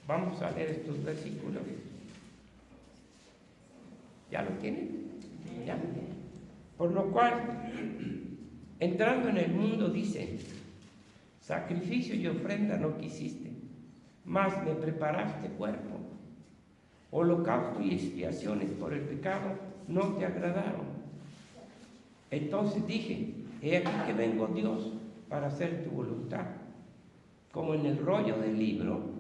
Vamos a leer estos versículos. ¿Ya lo tienen? ¿Ya? Por lo cual, entrando en el mundo, dice: sacrificio y ofrenda no quisiste, mas me preparaste cuerpo. Holocausto y expiaciones por el pecado no te agradaron. Entonces dije: he aquí que vengo, Dios, para hacer tu voluntad. Como en el rollo del libro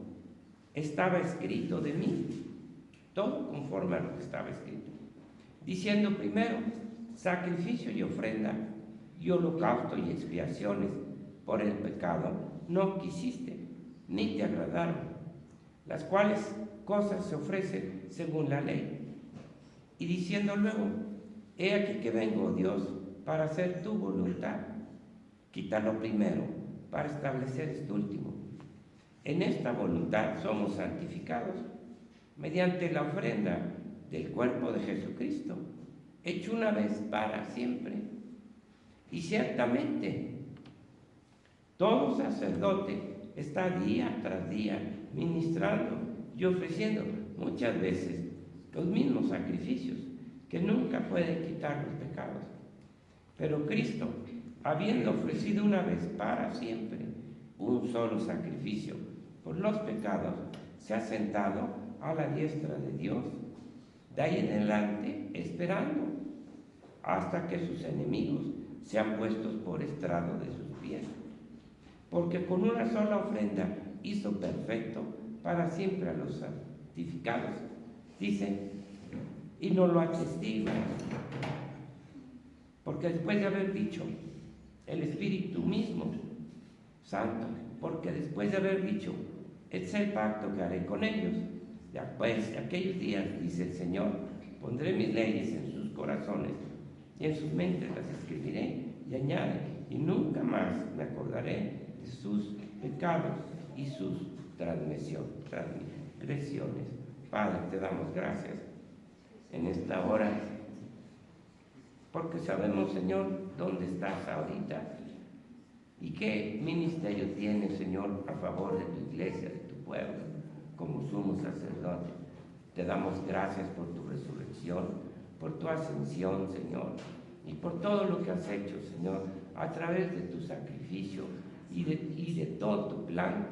estaba escrito de mí, todo conforme a lo que estaba escrito, diciendo primero: sacrificio y ofrenda y holocausto y expiaciones por el pecado no quisiste, ni te agradaron, las cuales cosas se ofrecen según la ley. Y diciendo luego: he aquí que vengo, Dios, para hacer tu voluntad. Quita lo primero para establecer este último. En esta voluntad somos santificados mediante la ofrenda del cuerpo de Jesucristo, hecho una vez para siempre. Y ciertamente todo sacerdote está día tras día ministrando y ofreciendo muchas veces los mismos sacrificios que nunca pueden quitar los pecados. Pero Cristo, habiendo ofrecido una vez para siempre un solo sacrificio por los pecados, se ha sentado a la diestra de Dios, de ahí en adelante esperando hasta que sus enemigos sean puestos por estrado de sus pies. Porque con una sola ofrenda hizo perfecto para siempre a los santificados. Dice, y nos lo atestigua, porque después de haber dicho el Espíritu mismo Santo, porque después de haber dicho: este es el pacto que haré con ellos, después de aquellos días, dice el Señor, pondré mis leyes en sus corazones y en sus mentes las escribiré. Y añade: y nunca más me acordaré de sus pecados y sus transgresiones. Padre, te damos gracias en esta hora, porque sabemos, Señor, dónde estás ahorita y qué ministerio tienes, Señor, a favor de tu iglesia, de tu pueblo, como sumo sacerdote. Te damos gracias por tu resurrección, por tu ascensión, Señor, y por todo lo que has hecho, Señor, a través de tu sacrificio y de todo tu plan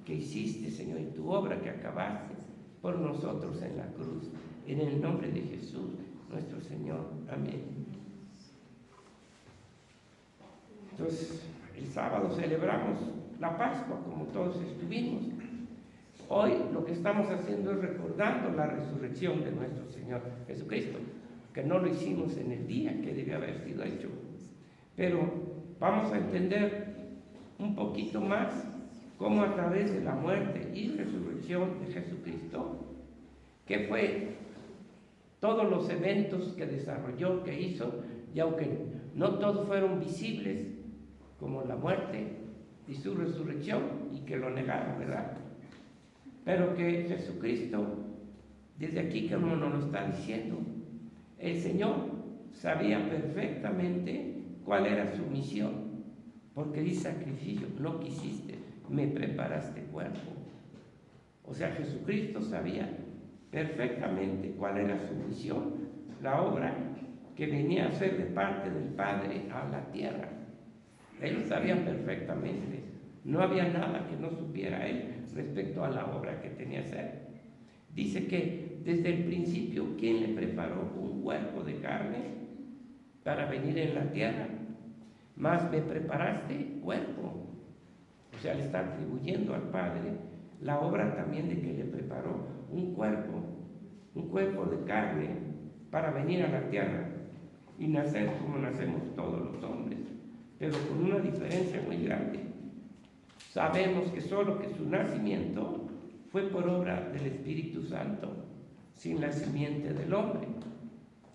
que hiciste, Señor, y tu obra que acabaste por nosotros en la cruz. En el nombre de Jesús, nuestro Señor. Amén. Entonces, el sábado celebramos la Pascua, como todos estuvimos. Hoy lo que estamos haciendo es recordando la resurrección de nuestro Señor Jesucristo, que no lo hicimos en el día que debe haber sido hecho. Pero vamos a entender un poquito más cómo a través de la muerte y resurrección de Jesucristo, que fue todos los eventos que desarrolló, que hizo, y aunque no todos fueron visibles, como la muerte y su resurrección, y que lo negaron, ¿verdad? Pero que Jesucristo, desde aquí como nos lo está diciendo, el Señor sabía perfectamente cuál era su misión, porque dice: sacrificio no quisiste, me preparaste cuerpo. O sea, Jesucristo sabía perfectamente cuál era su misión, la obra que venía a hacer de parte del Padre a la tierra. Él lo sabía perfectamente, no había nada que no supiera él respecto a la obra que tenía que hacer. Dice que desde el principio, ¿quién le preparó un cuerpo de carne para venir en la tierra? Más me preparaste cuerpo. O sea, le está atribuyendo al Padre la obra también de que le preparó un cuerpo de carne para venir a la tierra y nacer como nacemos todos los hombres, pero con una diferencia muy grande. Sabemos que solo que su nacimiento fue por obra del Espíritu Santo, sin la simiente del hombre,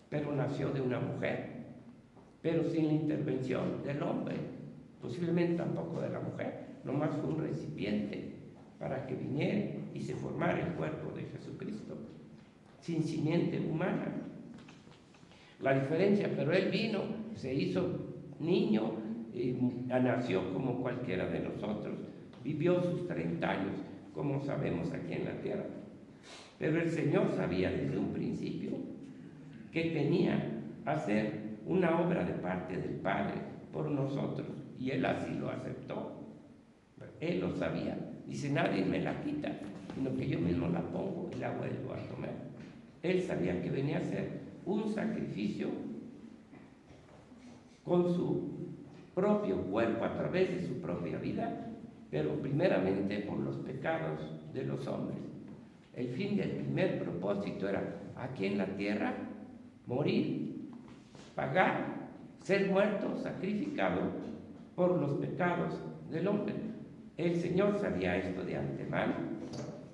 pero nació de una mujer, pero sin la intervención del hombre, posiblemente tampoco de la mujer, nomás fue un recipiente para que viniera y se formara el cuerpo de Jesucristo, sin simiente humana. La diferencia, pero él vino, se hizo niño, nació como cualquiera de nosotros, vivió sus 30 años como sabemos aquí en la tierra. Pero el Señor sabía desde un principio que tenía que hacer una obra de parte del Padre por nosotros, y Él así lo aceptó. Él lo sabía. Dice, nadie me la quita, sino que yo mismo la pongo y la vuelvo a tomar. Él sabía que venía a hacer un sacrificio con su propio cuerpo, a través de su propia vida, pero primeramente por los pecados de los hombres. El fin del primer propósito era aquí en la tierra morir, pagar, ser muerto, sacrificado por los pecados del hombre. El Señor sabía esto de antemano,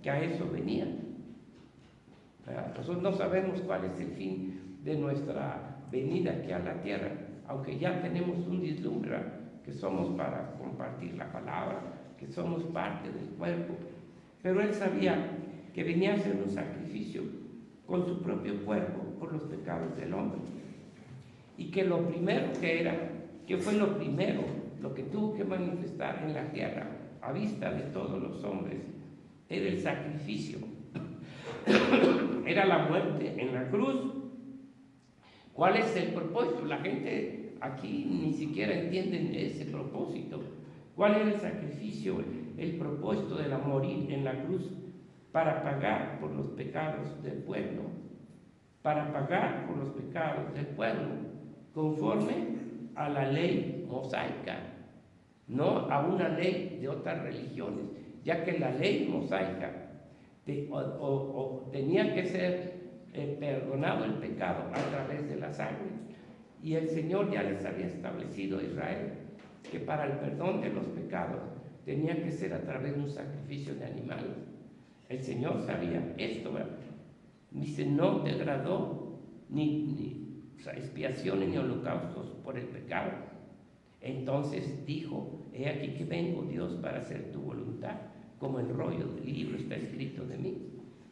que a eso venía. Nosotros no sabemos cuál es el fin de nuestra venida aquí a la tierra, aunque ya tenemos un vislumbre que somos para compartir la palabra, que somos parte del cuerpo. Pero Él sabía que venía a hacer un sacrificio con su propio cuerpo por los pecados del hombre. Y que lo primero que fue lo primero, lo que tuvo que manifestar en la tierra a vista de todos los hombres, era el sacrificio. Era la muerte en la cruz. ¿Cuál es el propósito? La gente aquí ni siquiera entiende ese propósito. ¿Cuál era el sacrificio, el propósito de la morir en la cruz? Para pagar por los pecados del pueblo, para pagar por los pecados del pueblo, conforme a la ley mosaica, no a una ley de otras religiones, ya que la ley mosaica tenía que ser perdonado el pecado a través de la sangre, y el Señor ya les había establecido a Israel que para el perdón de los pecados tenía que ser a través de un sacrificio de animales. El Señor sabía esto, ¿verdad? Dice, no degradó ni expiaciones ni holocaustos por el pecado. Entonces dijo, he aquí que vengo, Dios, para hacer tu voluntad, como el rollo del libro está escrito de mí.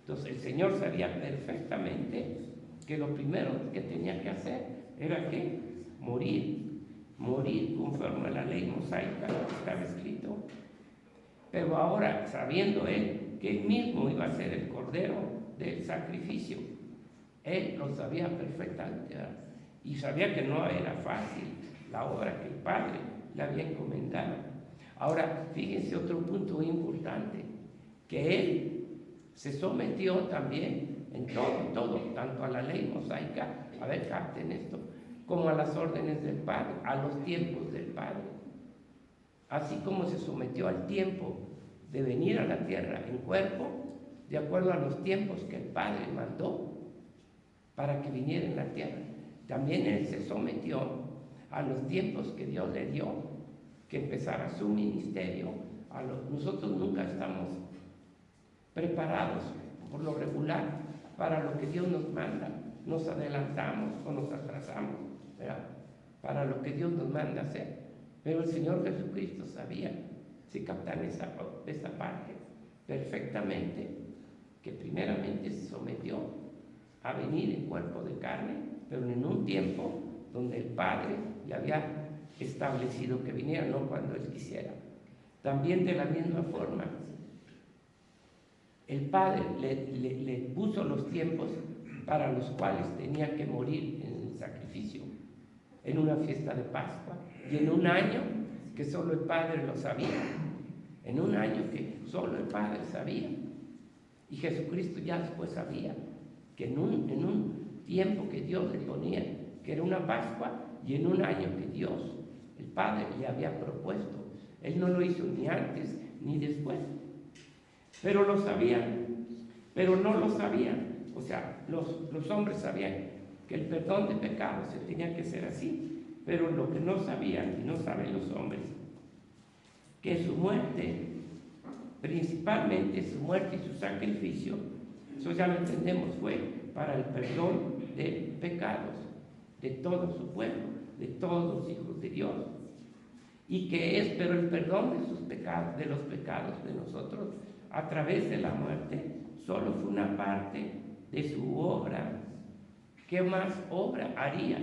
Entonces el Señor sabía perfectamente que lo primero que tenía que hacer era que morir conforme a la ley mosaica que estaba escrito. Pero ahora, sabiendo Él que Él mismo iba a ser el cordero del sacrificio, Él lo sabía perfectamente, ¿verdad? Y sabía que no era fácil la obra que el Padre le había encomendado. Ahora, fíjense otro punto muy importante, que Él se sometió también en todo, tanto a la ley mosaica, a ver, capten esto, como a las órdenes del Padre, a los tiempos del Padre. Así como se sometió al tiempo de venir a la tierra en cuerpo, de acuerdo a los tiempos que el Padre mandó para que viniera en la tierra, también Él se sometió a los tiempos que Dios le dio, que empezara su ministerio. Nosotros nunca estamos preparados, por lo regular, para lo que Dios nos manda. Nos adelantamos o nos atrasamos, ¿verdad?, para lo que Dios nos manda hacer. Pero el Señor Jesucristo sabía, si captan esa parte perfectamente, que primeramente se sometió a venir en cuerpo de carne, pero en un tiempo donde el Padre le había establecido que viniera, no cuando Él quisiera. También de la misma forma, el Padre le puso los tiempos para los cuales tenía que morir en el sacrificio, en una fiesta de Pascua, y en un año que solo el Padre lo sabía, en un año que solo el Padre sabía. Y Jesucristo ya después sabía que en un tiempo que Dios le ponía, que era una Pascua, y en un año que Dios, el Padre, le había propuesto. Él no lo hizo ni antes ni después. Pero lo sabían, pero no lo sabían. O sea, los hombres sabían que el perdón de pecados se tenía que hacer así, pero lo que no sabían, y no saben los hombres, que su muerte, principalmente su muerte y su sacrificio, eso ya lo entendemos, fue para el perdón de pecados de todo su pueblo, de todos los hijos de Dios. Y que es, pero el perdón de sus pecados, de los pecados de nosotros, a través de la muerte, solo fue una parte de su obra. ¿Qué más obra haría?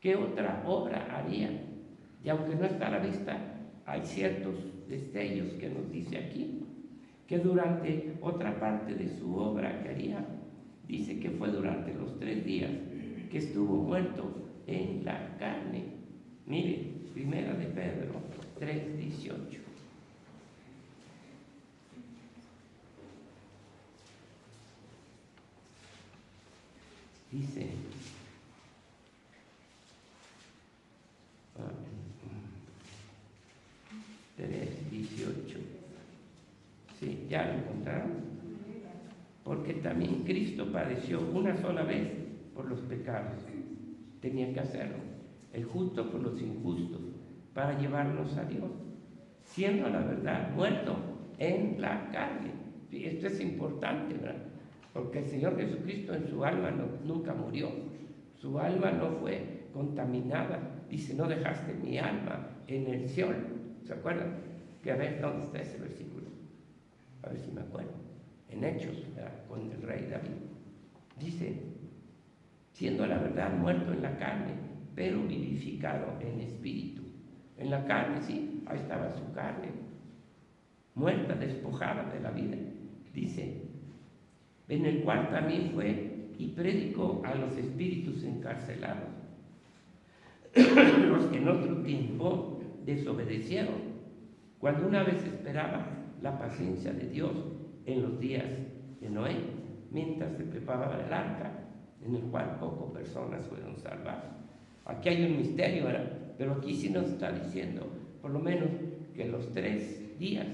¿Qué otra obra haría? Y aunque no está a la vista, hay ciertos destellos que nos dice aquí, que durante otra parte de su obra que haría, dice que fue durante los 3 días que estuvo muerto en la carne. Mire, Primera de Pedro 3:18. Dice, ah, 3:18. Sí, ya lo encontraron. Porque también Cristo padeció una sola vez por los pecados. Tenía que hacerlo. El justo por los injustos, para llevarnos a Dios, siendo a la verdad muerto en la carne. Y esto es importante, ¿verdad? Porque el Señor Jesucristo en su alma nunca murió. Su alma no fue contaminada. Dice, no dejaste mi alma en el Seol. ¿Se acuerdan? Que a ver, ¿dónde está ese versículo? A ver si me acuerdo. En Hechos, ¿verdad? Con el rey David. Dice, siendo a la verdad muerto en la carne, pero vivificado en espíritu. En la carne, sí, ahí estaba su carne, muerta, despojada de la vida. Dice, en el cual también fue y predicó a los espíritus encarcelados, los que en otro tiempo desobedecieron, cuando una vez esperaba la paciencia de Dios en los días de Noé, mientras se preparaba el arca, en el cual pocas personas fueron salvadas. Aquí hay un misterio, ¿verdad? Pero aquí sí nos está diciendo, por lo menos, que los 3 días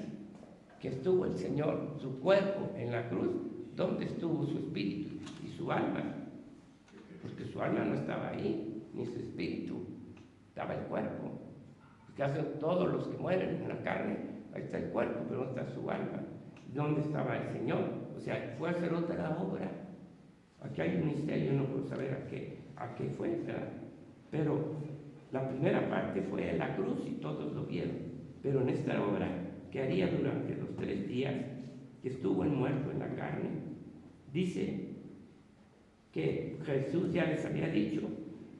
que estuvo el Señor, su cuerpo en la cruz, ¿dónde estuvo su espíritu y su alma? Porque su alma no estaba ahí, ni su espíritu, estaba el cuerpo. Porque todos los que mueren en la carne, ahí está el cuerpo, pero no está su alma. ¿Dónde estaba el Señor? O sea, fue a hacer otra obra. Aquí hay un misterio, no puedo saber a qué fue, ¿verdad? Pero la primera parte fue en la cruz y todos lo vieron. Pero en esta obra que haría durante los 3 días que estuvo muerto en la carne, dice que Jesús ya les había dicho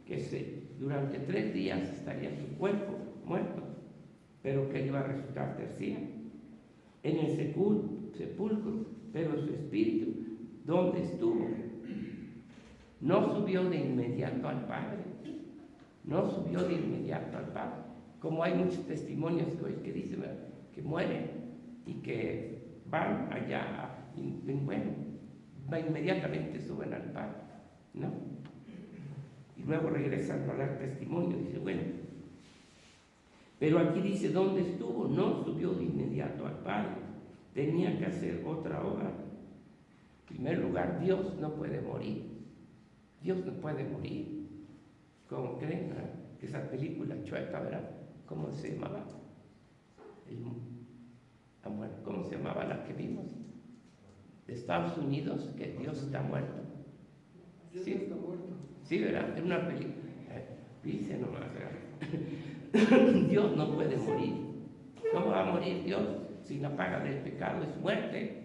que durante 3 días estaría su cuerpo muerto, pero que iba a resucitar al 3 días. En el sepulcro, pero su espíritu, ¿dónde estuvo? No subió de inmediato al Padre. No subió de inmediato al Padre. Como hay muchos testimonios que dicen que mueren y que van allá, y bueno, inmediatamente suben al Padre, ¿no? Y luego regresan a dar testimonio. Dice, bueno, pero aquí dice, ¿dónde estuvo? No subió de inmediato al Padre. Tenía que hacer otra obra. En primer lugar, Dios no puede morir. Dios no puede morir. ¿Cómo creen? ¿Verdad? Que esa película chueca, ¿verdad? ¿Cómo se llamaba? ¿Cómo se llamaba la que vimos? De Estados Unidos, que Dios está muerto. Dios ¿Sí? está muerto. Sí, ¿verdad? Es una película. Dice nomás, ¿verdad? Dios no puede morir. ¿Cómo va a morir Dios si la paga del pecado es muerte?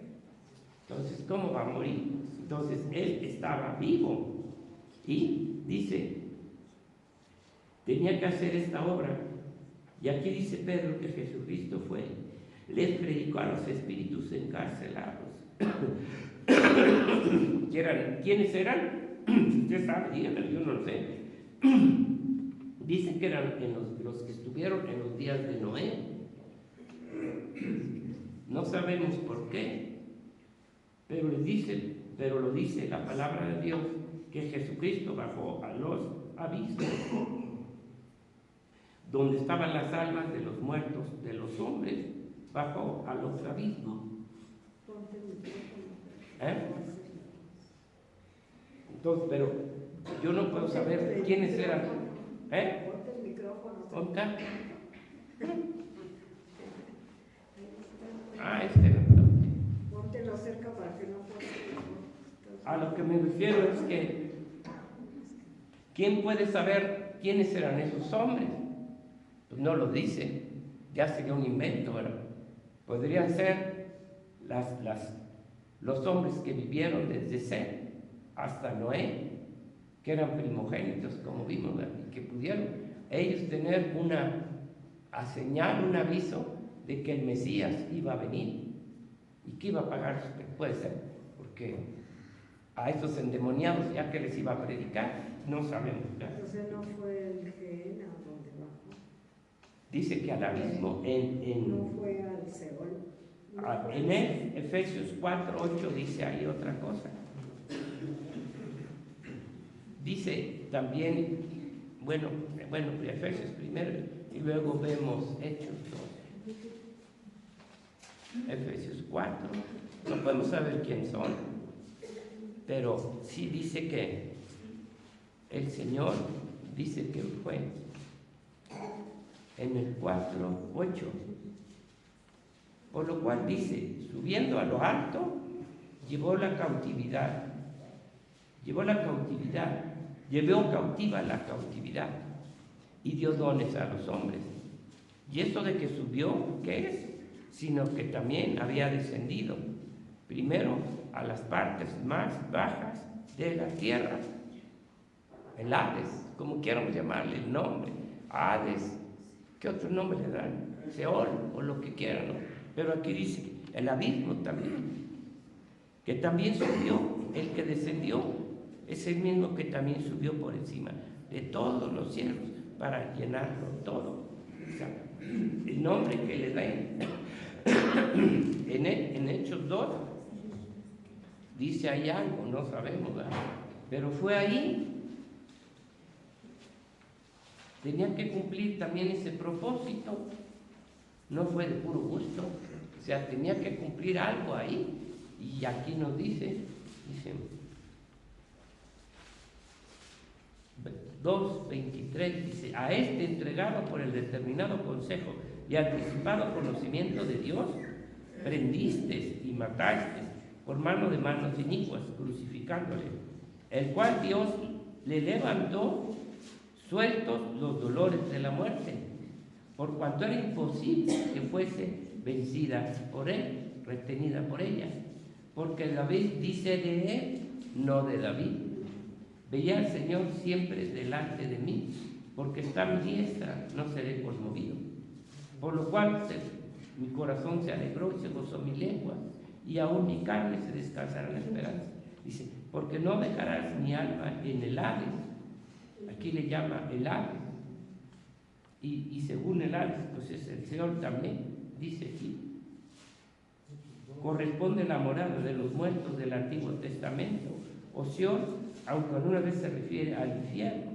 Entonces, ¿cómo va a morir? Entonces, Él estaba vivo. Y dice, tenía que hacer esta obra. Y aquí dice Pedro que Jesucristo fue, les predicó a los espíritus encarcelados. ¿Quiénes eran? Usted sabe, díganme, yo no lo sé. Dicen que eran los que estuvieron en los días de Noé. No sabemos por qué, pero lo dice la palabra de Dios, que Jesucristo bajó a los abismos, donde estaban las almas de los muertos, de los hombres, bajó a los abismos. Entonces, pero yo no puedo saber quiénes eran. Ponte el micrófono. ¿Dónde está? Póntelo cerca para que no pueda. A lo que me refiero es que ¿quién puede saber quiénes eran esos hombres? Pues no lo dice, ya sería un invento, ¿verdad? Podrían ser los hombres que vivieron desde Seth hasta Noé, que eran primogénitos, como vimos, ¿verdad? Y que pudieron ellos tener una señal, un aviso de que el Mesías iba a venir y que iba a pagar, puede ser, porque a esos endemoniados, ya que les iba a predicar, no sabemos. Entonces no fue el Gehenna donde bajó. Dice que al abismo, no fue al Seol. No en Efesios 4:8 dice ahí otra cosa. Dice también, bueno, Efesios primero y luego vemos Hechos 2. Efesios 4, no podemos saber quién son, pero sí dice que el Señor dice que fue en el 4:8, por lo cual dice, subiendo a lo alto, llevó cautiva la cautividad y dio dones a los hombres. Y esto de que subió, ¿qué es? Sino que también había descendido primero a las partes más bajas de la tierra, el Hades, como quieramos llamarle el nombre, Hades, ¿qué otro nombre le dan? Seol o lo que quieran, ¿no? Pero aquí dice el abismo también, que también subió, el que descendió es el mismo que también subió por encima de todos los cielos para llenarlo todo. O sea, el nombre que le den en Hechos 2 dice ahí algo, no sabemos, ¿verdad? Pero fue ahí. Tenían que cumplir también ese propósito, no fue de puro gusto, o sea, tenía que cumplir algo ahí. Y aquí nos dice 2:23, dice, a este entregado por el determinado consejo y anticipado conocimiento de Dios, prendisteis y matasteis por mano de manos inicuas, crucificándole, el cual Dios le levantó sueltos los dolores de la muerte, por cuanto era imposible que fuese vencida por él, retenida por ella, porque David dice de él, no de David, veía al Señor siempre delante de mí, porque está a mi diestra, no seré conmovido. Por lo cual mi corazón se alegró y se gozó mi lengua, y aún mi carne se descansará en la esperanza. Dice, porque no dejarás mi alma en el Hades. Aquí le llama el Hades. Y según el Hades, pues es el Seol también, dice aquí. Corresponde la morada de los muertos del Antiguo Testamento, o Seol, aunque alguna vez se refiere al infierno.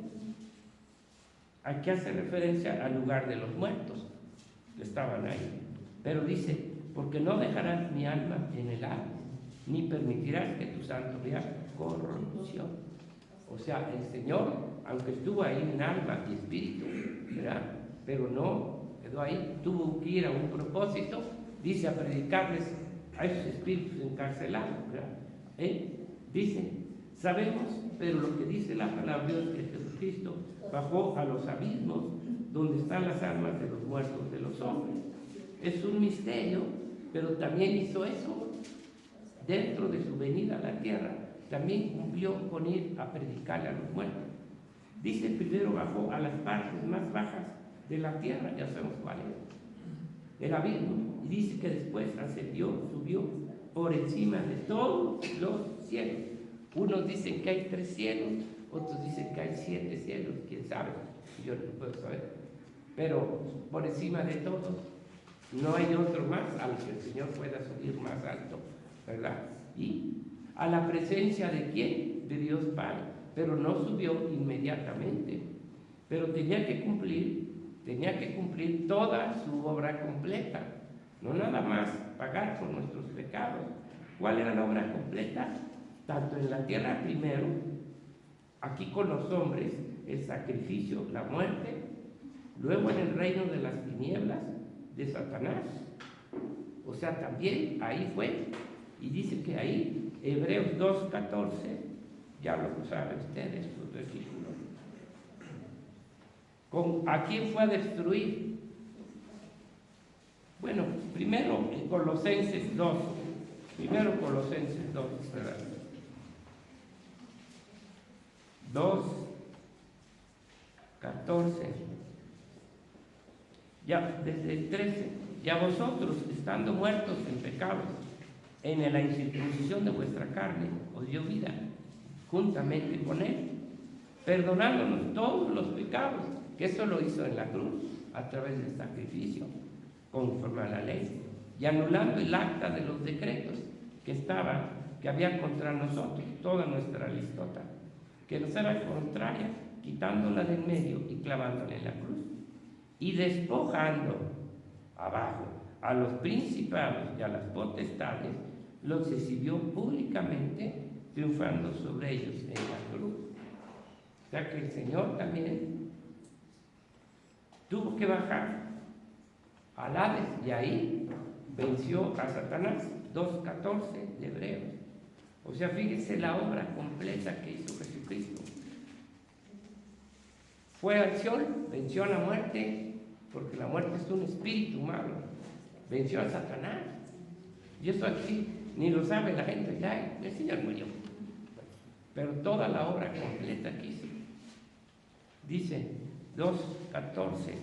Aquí hace referencia al lugar de los muertos que estaban ahí. Pero dice, porque no dejarás mi alma en el Hades, ni permitirás que tu santo vea corrupción. O sea, el Señor, aunque estuvo ahí en alma y espíritu, ¿verdad? Pero no quedó ahí, tuvo que ir a un propósito, dice, a predicarles a esos espíritus encarcelados, ¿verdad? Dice, sabemos, pero lo que dice la palabra de Dios es que Jesucristo bajó a los abismos donde están las almas de los muertos de los hombres. Es un misterio, pero también hizo eso dentro de su venida a la tierra. También cumplió con ir a predicarle a los muertos. Dice, primero bajó a las partes más bajas de la tierra, ya sabemos cuál es, el abismo, y dice que después ascendió, subió por encima de todos los cielos. Unos dicen que hay 3 cielos, otros dicen que hay 7 cielos, quién sabe, yo no puedo saber, pero por encima de todos, no hay otro más al que el Señor pueda subir más alto, ¿verdad? Y a la presencia de ¿quién? De Dios Padre, pero no subió inmediatamente, pero tenía que cumplir toda su obra completa, no nada más pagar por nuestros pecados. ¿Cuál era la obra completa? Tanto en la tierra primero, aquí con los hombres, el sacrificio, la muerte, luego en el reino de las tinieblas de Satanás, o sea, también ahí fue, y dice que ahí, Hebreos 2:14, ya lo saben ustedes, los versículos. ¿A quién fue a destruir? Bueno, primero en Colosenses 2, ¿verdad? 2:14, ya desde el 13. y a vosotros, estando muertos en pecados, en la incircuncisión de vuestra carne, os dio vida, juntamente con Él, perdonándonos todos los pecados, que eso lo hizo en la cruz, a través del sacrificio, conforme a la ley, y anulando el acta de los decretos que había contra nosotros, toda nuestra listota, que nos era contraria, quitándola del medio y clavándola en la cruz, y despojando abajo a los principados y a las potestades, los exhibió públicamente, triunfando sobre ellos en la cruz. O sea que el Señor también tuvo que bajar al Hades, y ahí venció a Satanás. 2:14 de Hebreos. O sea, fíjense la obra completa que hizo Jesucristo. Fue al Seol, venció a la muerte, porque la muerte es un espíritu malo. Venció a Satanás. Y eso aquí ni lo sabe la gente. Ya, el Señor murió. Pero toda la obra completa que hizo. Dice 2:14.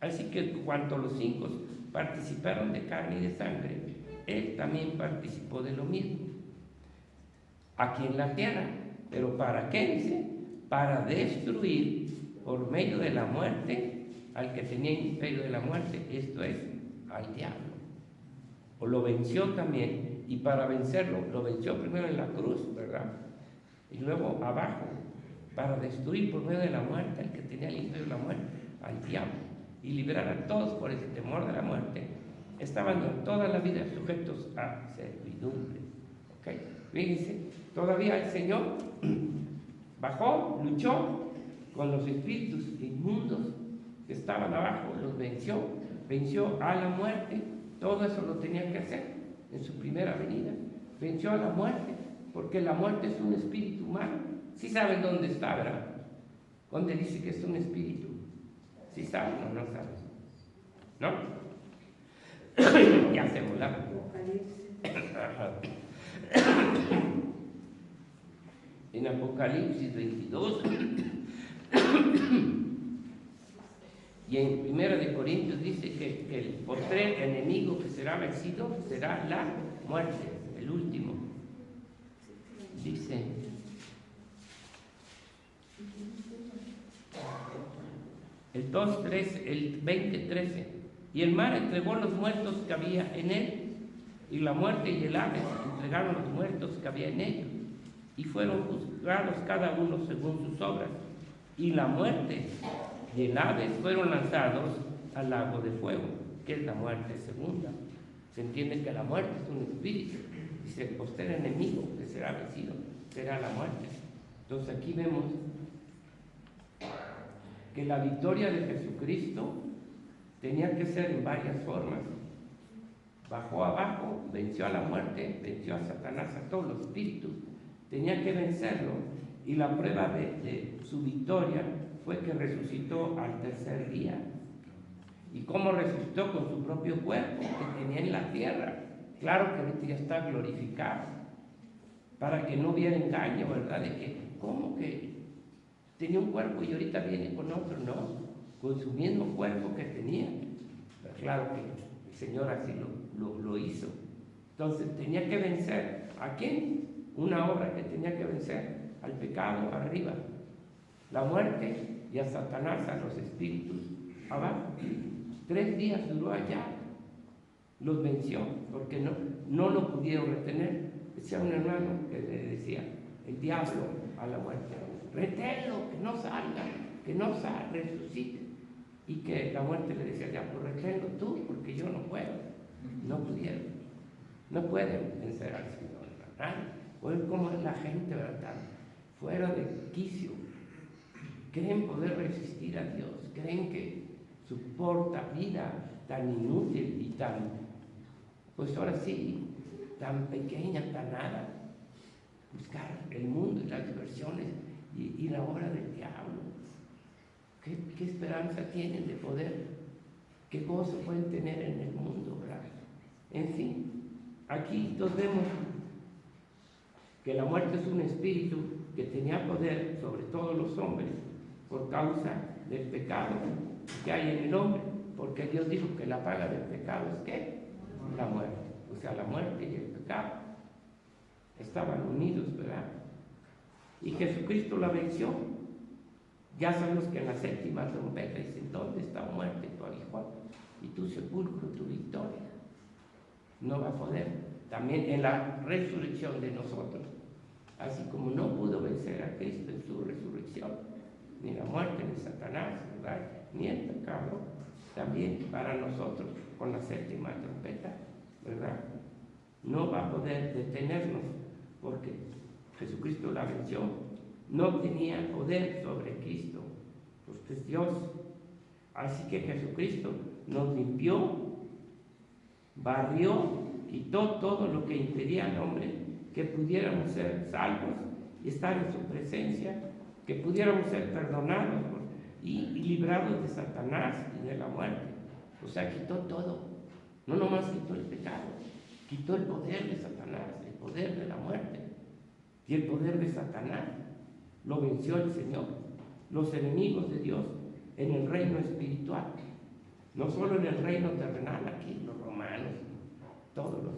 Así que cuanto los hijos participaron de carne y de sangre, Él también participó de lo mismo aquí en la tierra. ¿Pero para qué? Dice, para destruir por medio de la muerte al que tenía imperio de la muerte, esto es, al diablo. O lo venció también, y para vencerlo, lo venció primero en la cruz, ¿verdad? Y luego abajo, para destruir por medio de la muerte al que tenía el imperio de la muerte, al diablo, y liberar a todos por ese temor de la muerte. Estaban toda la vida sujetos a servidumbre. ¿Okay? Fíjense, todavía el Señor bajó, luchó con los espíritus inmundos que estaban abajo, los venció a la muerte. Todo eso lo tenía que hacer en su primera venida. Venció a la muerte, porque la muerte es un espíritu malo. ¿Sí saben dónde está, verdad? ¿Dónde dice que es un espíritu? ¿Sí saben o no saben? ¿No? Ya se volaron. En Apocalipsis 22 y en 1 de Corintios dice que el postrer enemigo que será vencido será la muerte, el último. Dice el 2:13, el 20:13, y el mar entregó los muertos que había en él, y la muerte y el Hades entregaron los muertos que había en ellos, y fueron juzgados cada uno según sus obras, y la muerte y el Hades fueron lanzados al lago de fuego, que es la muerte segunda. Se entiende que la muerte es un espíritu, y si el postrer enemigo que será vencido será la muerte. Entonces aquí vemos que la victoria de Jesucristo tenía que ser en varias formas. Bajó abajo, venció a la muerte, venció a Satanás, a todos los espíritus, tenía que vencerlo, y la prueba de su victoria fue que resucitó al tercer día. ¿Y cómo resucitó? Con su propio cuerpo que tenía en la tierra. Claro que ahorita ya está glorificado, para que no hubiera engaño, ¿verdad? De que, ¿cómo que tenía un cuerpo y ahorita viene con otro? No, con su mismo cuerpo que tenía. Pero claro que el Señor así lo hizo. Entonces tenía que vencer. ¿A quién? Una obra que tenía que vencer: al pecado arriba, la muerte, y a Satanás, a los espíritus abajo. 3 días duró allá, los venció, porque no lo pudieron retener. Decía un hermano que le decía el diablo a la muerte: reténlo, que no salga, que no resucite. Y que la muerte le decía: ya, pues reténlo tú, porque yo no puedo. No pudieron, no pueden vencer al Señor, ¿verdad? Oye, cómo es la gente, ¿verdad? Fuera de quicio. Creen poder resistir a Dios, creen que soporta vida tan inútil y tan, pues ahora sí, tan pequeña, tan nada. Buscar el mundo y las diversiones y la obra del diablo. ¿Qué esperanza tienen de poder? ¿Qué gozo pueden tener en el mundo, verdad? En fin, aquí nos vemos que la muerte es un espíritu que tenía poder sobre todos los hombres por causa del pecado que hay en el hombre, porque Dios dijo que la paga del pecado es ¿qué? La muerte. O sea, la muerte y el pecado estaban unidos, ¿verdad? Y Jesucristo la venció. Ya sabemos que en la séptima trompeta dice: ¿dónde está muerte tu aguijón? Y tu sepulcro, tu victoria. No va a poder. También en la resurrección de nosotros, así como no pudo vencer a Cristo en su resurrección, ni la muerte, ni Satanás, ¿verdad? Ni el pecado, también para nosotros, con la séptima trompeta, ¿verdad? No va a poder detenernos, porque Jesucristo la venció. No tenía poder sobre Cristo, porque es Dios. Así que Jesucristo nos limpió, barrió, quitó todo lo que impedía al hombre que pudiéramos ser salvos y estar en su presencia, que pudiéramos ser perdonados y librados de Satanás y de la muerte. O sea, quitó todo. No nomás quitó el pecado, quitó el poder de Satanás, el poder de la muerte y el poder de Satanás. Lo venció el Señor. Los enemigos de Dios en el reino espiritual, no solo en el reino terrenal, aquí los romanos, todos los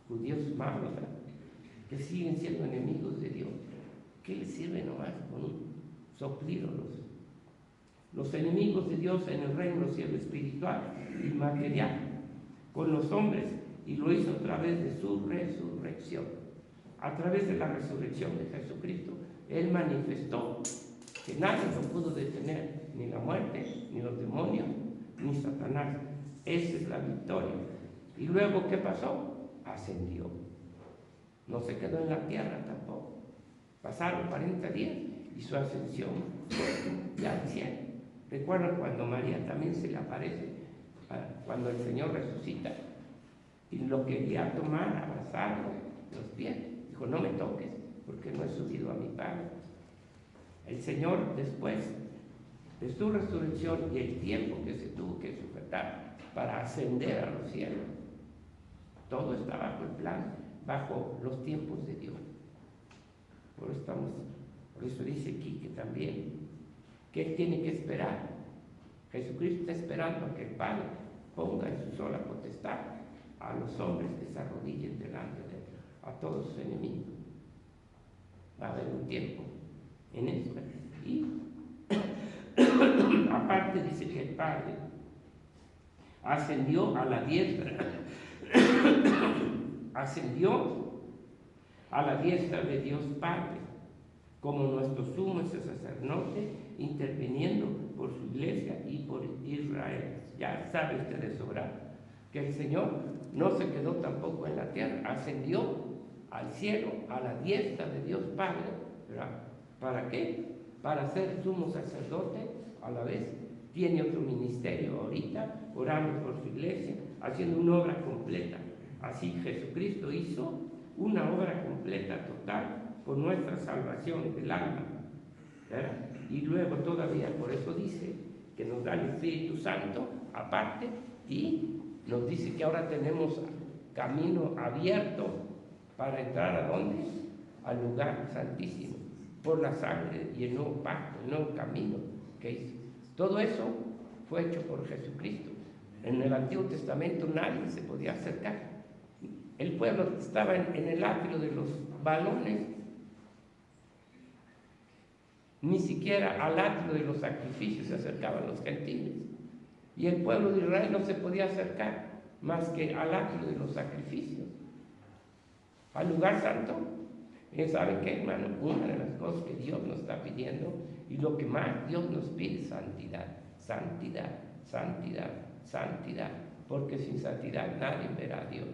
judíos malos, ¿verdad?, que siguen siendo enemigos de Dios. ¿Qué les sirve nomás con un soplido? Los enemigos de Dios en el reino cielo espiritual y material con los hombres, y lo hizo a través de su resurrección. A través de la resurrección de Jesucristo, Él manifestó que nadie lo pudo detener, ni la muerte, ni los demonios, ni Satanás. Esa es la victoria. Y luego, ¿qué pasó? Ascendió. No se quedó en la tierra tampoco. Pasaron 40 días y su ascensión fue ya al cielo. Recuerdan cuando María también se le aparece, cuando el Señor resucita, y lo quería tomar, abrazarlo, los pies. Dijo: no me toques, porque no he subido a mi Padre. El Señor, después de su resurrección y el tiempo que se tuvo que sujetar para ascender a los cielos, todo está bajo el plan, bajo los tiempos de Dios. Por eso dice aquí que también, que Él tiene que esperar. Jesucristo está esperando a que el Padre ponga en su sola potestad a los hombres que se arrodillen delante de Él, a todos sus enemigos. Va a haber un tiempo en esto. Y aparte dice que el Padre ascendió a la diestra, ascendió a la diestra de Dios Padre, como nuestro sumo sacerdote, interviniendo por su iglesia y por Israel. Ya sabe usted de sobra que el Señor no se quedó tampoco en la tierra, ascendió al cielo, a la diestra de Dios Padre, ¿verdad? ¿Para qué? Para ser sumo sacerdote, a la vez tiene otro ministerio ahorita, orando por su iglesia, haciendo una obra completa. Así Jesucristo hizo una obra completa, total, por nuestra salvación del alma, ¿verdad? Y luego todavía, por eso dice que nos da el Espíritu Santo aparte, y nos dice que ahora tenemos camino abierto para entrar ¿a dónde? Al lugar santísimo, por la sangre y el nuevo pacto, el nuevo camino que hizo. Todo eso fue hecho por Jesucristo. En el Antiguo Testamento nadie se podía acercar. El pueblo estaba en el atrio de los balones, ni siquiera al atrio de los sacrificios se acercaban los gentiles. Y el pueblo de Israel no se podía acercar más que al atrio de los sacrificios, al lugar santo. ¿Y saben qué, hermano? Una de las cosas que Dios nos está pidiendo, y lo que más Dios nos pide, es santidad, santidad, santidad, santidad, porque sin santidad nadie verá a Dios.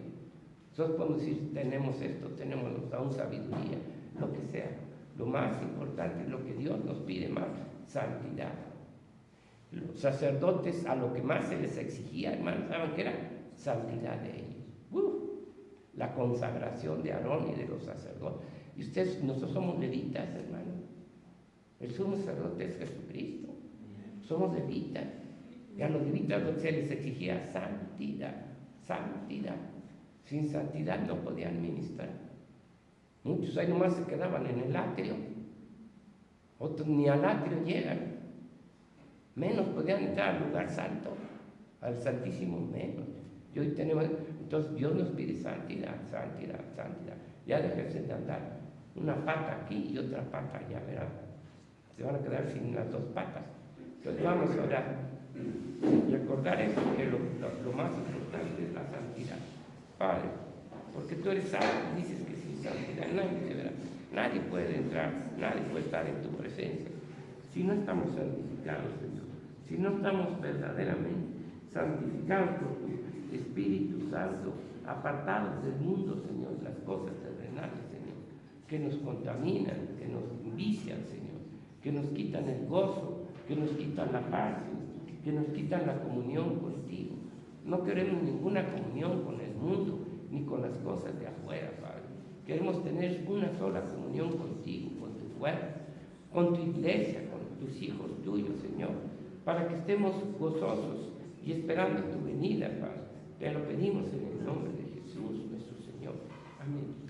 Nosotros podemos decir: tenemos esto, tenemos aún sabiduría, lo que sea. Lo más importante es lo que Dios nos pide más: santidad. Los sacerdotes, a lo que más se les exigía, hermano, ¿saben qué era? Santidad de ellos. La consagración de Aarón y de los sacerdotes. Y ustedes, nosotros somos levitas, hermano. El sumo sacerdote es Jesucristo. Somos levitas. Y a los levitas se les exigía santidad, santidad. Sin santidad no podían ministrar. Muchos ahí nomás se quedaban en el atrio. Otros ni al atrio llegan. Menos podían entrar al lugar santo. al Santísimo menos. Y hoy tenemos, entonces Dios nos pide santidad, santidad, santidad. Ya déjense de andar una pata aquí y otra pata allá, ¿verdad? Se van a quedar sin las dos patas. Entonces vamos a orar y recordar eso, que lo más importante es la santidad. Padre, porque tú eres santo, dices que sin santidad nadie te verá, nadie puede entrar, nadie puede estar en tu presencia. Si no estamos santificados, Señor, si no estamos verdaderamente santificados por tu Espíritu Santo, apartados del mundo, Señor, las cosas terrenales, Señor, que nos contaminan, que nos vician, Señor, que nos quitan el gozo, que nos quitan la paz, que nos quitan la comunión contigo. No queremos ninguna comunión con el mundo, ni con las cosas de afuera, Padre. Queremos tener una sola comunión contigo, con tu cuerpo, con tu iglesia, con tus hijos tuyos, Señor, para que estemos gozosos y esperando tu venida, Padre. Te lo pedimos en el nombre de Jesús, nuestro Señor. Amén.